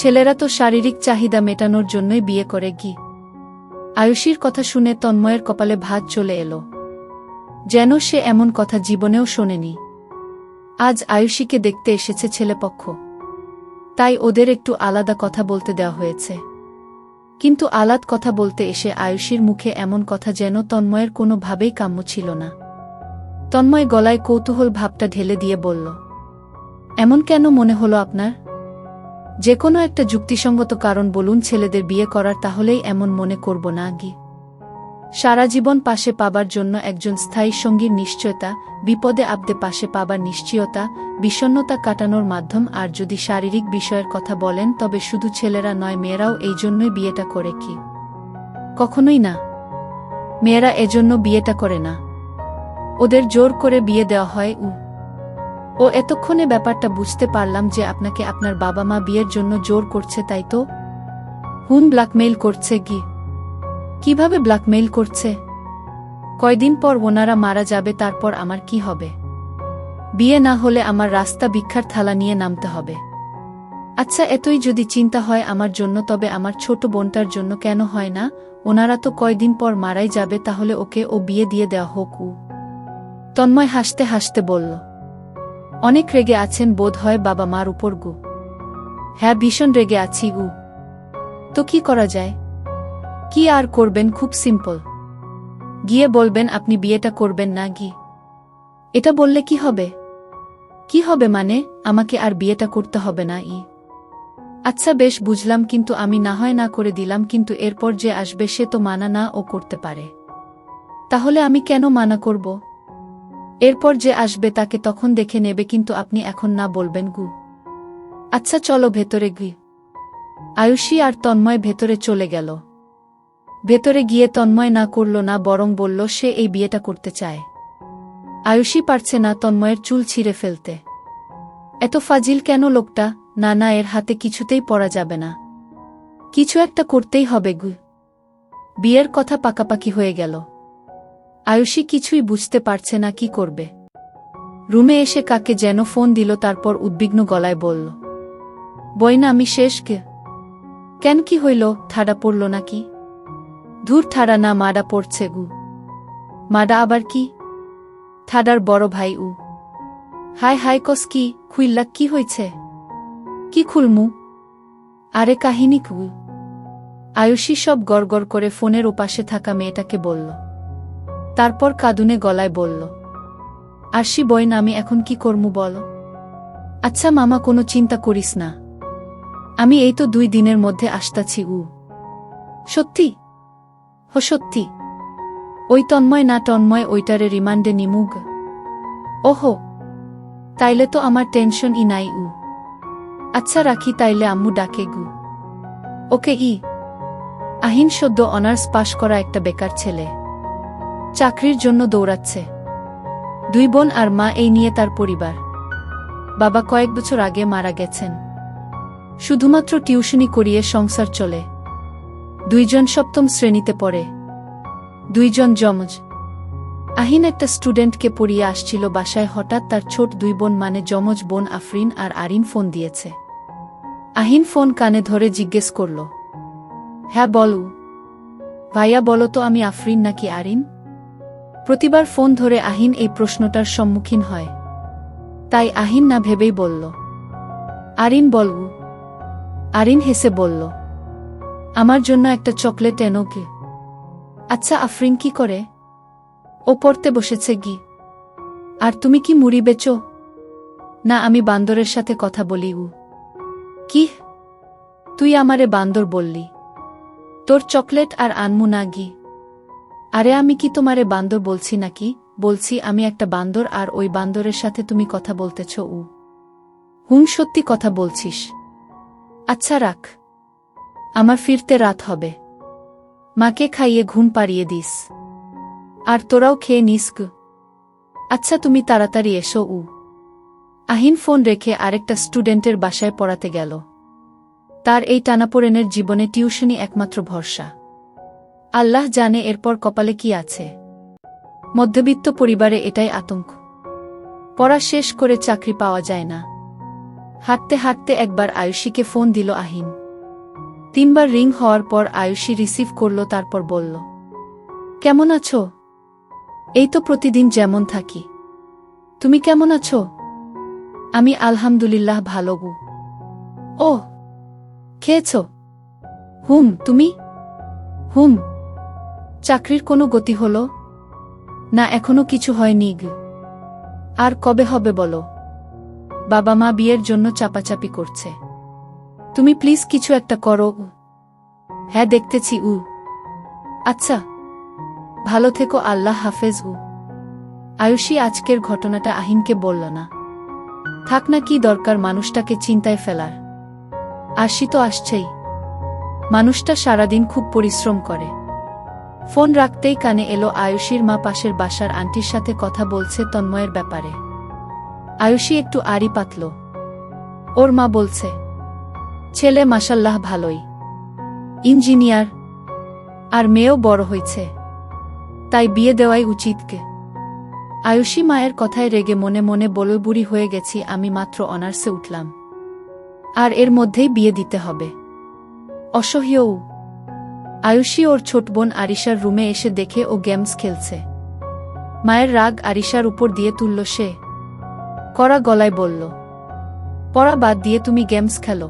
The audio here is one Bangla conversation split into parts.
ছেলেরা তো শারীরিক চাহিদা মেটানোর জন্যই বিয়ে করে কি? আয়ুষীর কথা শুনে তন্ময়ের কপালে ভাঁজ চলে এলো। যেন সে এমন কথা জীবনেও শোনেনি। আজ আয়ুষীকে দেখতে এসেছে ছেলেপক্ষ, তাই ওদের একটু আলাদা কথা বলতে দেওয়া হয়েছে। কিন্তু আলাদ কথা বলতে এসে আয়ুষীর মুখে এমন কথা যেন তন্ময়ের কোনোভাবেই কাম্য ছিল না। তন্ময় গলায় কৌতূহল ভাবটা ঢেলে দিয়ে বলল, এমন কেন মনে হলো আপনার? যে কোনো একটা যুক্তিসঙ্গত কারণ বলুন ছেলেদের বিয়ে করার, তাহলেই এমন মনে করব না কি? সারা জীবন পাশে পাবার জন্য একজন স্থায়ী সঙ্গীর নিশ্চয়তা, বিপদে আপদে পাশে পাবার নিশ্চয়তা, বিষণ্ণতা কাটানোর মাধ্যম। আর যদি শারীরিক বিষয়ের কথা বলেন, তবে শুধু ছেলেরা নয়, মেয়েরাও এই জন্যই বিয়েটা করে কি? কখনোই না। মেয়েরা এজন্য বিয়েটা করে না, ওদের জোর করে বিয়ে দেওয়া হয়। ও এতক্ষণে ব্যাপারটা বুঝতে পারলাম যে আপনাকে আপনার বাবা মা বিয়ের জন্য জোর করছে, তাই তো? ব্ল্যাকমেইল করছে কি? কিভাবে ব্ল্যাকমেইল করছে? কয়দিন পর ওনারা মারা যাবে, তারপর আমার কি হবে? বিয়ে না হলে আমার রাস্তা ভিক্ষার থালা নিয়ে নামতে হবে। আচ্ছা, এতই যদি চিন্তা হয় আমার জন্য, তবে আমার ছোট বোনটার জন্য কেন হয় না? ওনারা তো কয়দিন পর মারাই যাবে, তাহলে ওকে বিয়ে দিয়ে দেওয়া হোক। তন্ময় হাসতে হাসতে বলল, অনেক রেগে আছেন বোধ হয় বাবা মার উপর। হ্যাঁ, ভীষণ রেগে আছি। তো কি করা যায়? কি আর করবেন, খুব সিম্পল। গিয়ে বলবেন আপনি বিয়েটা করবেন না। এটা বললে কি হবে? কি হবে মানে? আমাকে আর বিয়েটা করতে হবে না। আচ্ছা বেশ, বুঝলাম, কিন্তু আমি না হয় না করে দিলাম, কিন্তু এরপর যে আসবে সে তো মানা না ও করতে পারে। তাহলে আমি কেন মানা করব? এরপর যে আসবে তাকে তখন দেখে নেবে, কিন্তু আপনি এখন না বলবেন। আচ্ছা চলো ভেতরে। আয়ুষী আর তন্ময় ভেতরে চলে গেল। ভেতরে গিয়ে তন্ময় না করল না, বরং বলল সে এই বিয়েটা করতে চায়। আয়ুষী পারছে না তন্ময়ের চুল ছিঁড়ে ফেলতে। এত ফাজিল কেন লোকটা? না না, এর হাতে কিছুতেই পড়া যাবে না, কিছু একটা করতেই হবে। বিয়ের কথা পাকাপাকি হয়ে গেল। আয়ুষী কিছুই বুঝতে পারছে না কি করবে। রুমে এসে কাকে যেন ফোন দিল, তারপর উদ্বিগ্ন গলায় বলল, বইনা আমি শেষ। কেন, কি হইল? ঠাডা পড়ল নাকি? ধুর, ঠাডা না, মাডা পড়ছে। মাডা আবার কি? ঠাডার বড় ভাই। হায় হায়, কস কি? খুইল্লা, কি হয়েছে? কি খুলমু? আরে কাহিনী। আয়ুষী সব গড়গড় করে ফোনের ওপাশে থাকা মেয়েটাকে বলল। তারপর কাঁদুনে গলায় বলল, আরশি বইন, আমি এখন কি করমু বলো? আচ্ছা মামা, কোনো চিন্তা করিস না, আমি এই তো 2 দিনের মধ্যে আসতাছি। সত্যি? সত্যি। ওই তন্ময় না? তন্ময় ওইটারে রিমান্ডে নিমুগ? ওহো, তাইলে তো আমার টেনশনই নাই। আচ্ছা রাখি তাইলে, আম্মু ডাকে। ওকে। আহিন সদ্য অনার্স পাশ করা একটা বেকার ছেলে, চাকরির জন্য দৌড়াচ্ছে। 2 বোন আর মা, এই নিয়ে তার পরিবার। বাবা কয়েক বছর আগে মারা গেছেন। শুধুমাত্র টিউশনি করিয়ে সংসার চলে। 2 জন 7ম শ্রেণীতে পড়ে, 2 জন যমজ। আহিন একটা স্টুডেন্টকে পড়িয়ে আসছিল বাসায়, হঠাৎ তার ছোট 2 বোন মানে যমজ বোন আফরিন আর আরিন ফোন দিয়েছে। আহিন ফোন কানে ধরে জিজ্ঞেস করল, হ্যাঁ বলো ভাইয়া, বলো তো আমি আফরিন নাকি আরিন? প্রতিবার ফোন ধরে আহিন এই প্রশ্নটার সম্মুখীন হয়, তাই আহিন না ভেবেই বলল, আরিন। বলবো? আরিন হেসে বলল, আমার জন্য একটা চকলেট এনো। আচ্ছা আফরিন কি করে? ও পড়তে বসেছে। আর তুমি কি মুড়ি বেচো? না, আমি বান্দরের সাথে কথা বলি। কি? তুই আমারে বান্দর বললি? তোর চকলেট আর আনমু না? আরে আমি কি তোমারে বান্দর বলছি নাকি? বলছি আমি একটা বান্দর, আর ওই বান্দরের সাথে তুমি কথা বলতেছ। সত্যি কথা বলছিস? আচ্ছা রাখ, আমার ফিরতে রাত হবে, মাকে খাইয়ে ঘুম পাড়িয়ে দিস, আর তোরাও খেয়ে নিস। আচ্ছা তুমি তাড়াতাড়ি এসো। আহিন ফোন রেখে আরেকটা স্টুডেন্টের বাসায় পড়াতে গেল। তার এই টানাপোড়েনের জীবনে টিউশনি একমাত্র ভরসা। আল্লাহ জানে এরপর কপালে কি আছে। মধ্যবিত্ত পরিবারে এটাই আতঙ্ক। পড়া শেষ করে চাকরি পাওয়া যায় না, হাঁটতে হাঁটতে একবার আয়ুষীকে ফোন দিল আহিন। 3 বার রিং হওয়ার পর আয়ুষী রিসিভ করল, তারপর বলল, কেমন আছো? এই তো প্রতিদিন যেমন থাকি। তুমি কেমন আছো? আমি আলহামদুলিল্লাহ ভালো গু। ও, খেয়েছ? তুমি? চাকরির কোনো গতি হলো? না, এখনো কিছু হয়নি গু। আর কবে হবে বলো? বাবা মা বিয়ের জন্য চাপাচাপি করছে। তুমি প্লিজ কিছু একটা করো। হ্যাঁ দেখতেছি। আচ্ছা, ভালো থেকো, আল্লাহ হাফেজ। আয়ুষী আজকের ঘটনাটা আহিনকে বলল না। থাক না, কি দরকার মানুষটাকে চিন্তায় ফেলার। আসি তো আসছেই। মানুষটা সারাদিন খুব পরিশ্রম করে। ফোন রাখতেই কানে এলো আয়ুষীর মা পাশের বাসার আন্টির সাথে কথা বলছে তন্ময়ের ব্যাপারে। আয়ুষী একটু আড়ি পাতল। ওর মা বলছে, ছেলে মাশাল্লাহ ভালোই, ইঞ্জিনিয়ার, আর মেয়েও বড় হয়েছে, তাই বিয়ে দেওয়াই উচিতকে। আয়ুষী মায়ের কথায় রেগে মনে মনে বলে, বুড়ি হয়ে গেছি আমি, মাত্র অনার্সে উঠলাম, আর এর মধ্যেই বিয়ে দিতে হবে। অসহ্য। আয়ুষী ওর ছোট বোন আরিশার রুমে এসে দেখে ও গেমস খেলছে। মায়ের রাগ আরিশার উপর দিয়ে তুলল সে। কড়া গলায় বলল, পড়া বাদ দিয়ে তুমি গেমস খেলো?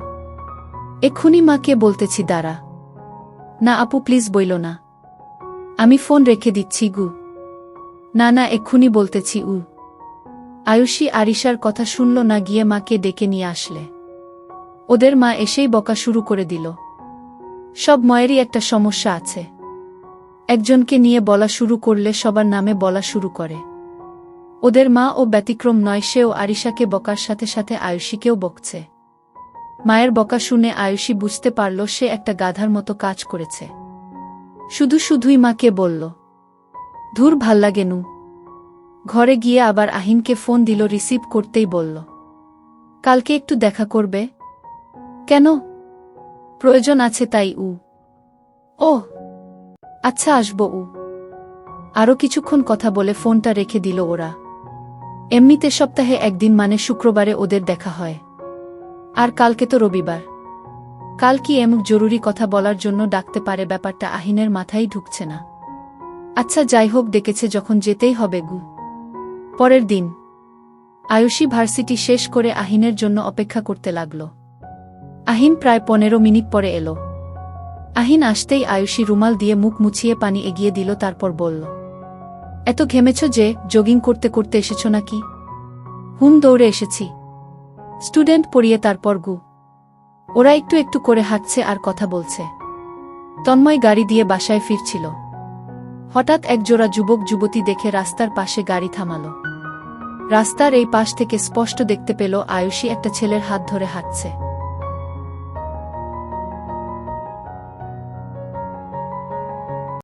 এক্ষুনি মাকে বলতেছি, দাঁড়া। না আপু প্লিজ বইল না, আমি ফোন রেখে দিচ্ছি গু। না না, এক্ষুনি বলতেছি। আয়ুষী আরিশার কথা শুনল না, গিয়ে মাকে ডেকে নিয়ে আসলে। ওদের মা এসেই বকা শুরু করে দিল। সব মায়েরই একটা সমস্যা আছে, একজনকে নিয়ে বলা শুরু করলে সবার নামে বলা শুরু করে। ওদের মা ও ব্যতিক্রম নয়, সেও আরিশাকে বকার সাথে সাথে আয়ুষীকেও বকছে। মায়ের বকা শুনে আয়ুষী বুঝতে পারল সে একটা গাধার মতো কাজ করেছে। শুধুই মাকে বলল, ধুর ভাল্লাগে নু। ঘরে গিয়ে আবার আহিনকে ফোন দিল, রিসিভ করতেই বলল, কালকে একটু দেখা করবে? কেন? প্রয়োজন আছে তাই। ও আচ্ছা, আসবো। আরও কিছুক্ষণ কথা বলে ফোনটা রেখে দিল ওরা। এমনিতে সপ্তাহে একদিন মানে শুক্রবারে ওদের দেখা হয়, আর কালকে তো রবিবার। কাল কি এমন জরুরি কথা বলার জন্য ডাকতে পারে, ব্যাপারটা আহিনের মাথায় ঢুকছে না। আচ্ছা যাই হোক, ডেকেছে যখন যেতেই হবে গু। পরের দিন আয়ুষী ভার্সিটি শেষ করে আহিনের জন্য অপেক্ষা করতে লাগল। আহিন প্রায় 15 মিনিট পরে এলো। আহিন আসতেই আয়ুষী রুমাল দিয়ে মুখ মুছিয়ে পানি এগিয়ে দিল, তারপর বলল, এত ঘেমেছ যে, জগিং করতে করতে এসেছ নাকি? দৌড়ে এসেছি। স্টুডেন্ট পড়িয়ে তারপর গু। ওরা একটু একটু করে হাঁটছে আর কথা বলছে। তন্ময় গাড়ি দিয়ে বাসায় ফিরছিল। হঠাৎ একজোড়া যুবক যুবতী দেখে রাস্তার পাশে গাড়ি থামালো। রাস্তার এই পাশ থেকে স্পষ্ট দেখতে পেল আয়ুষী একটা ছেলের হাত ধরে হাঁটছে।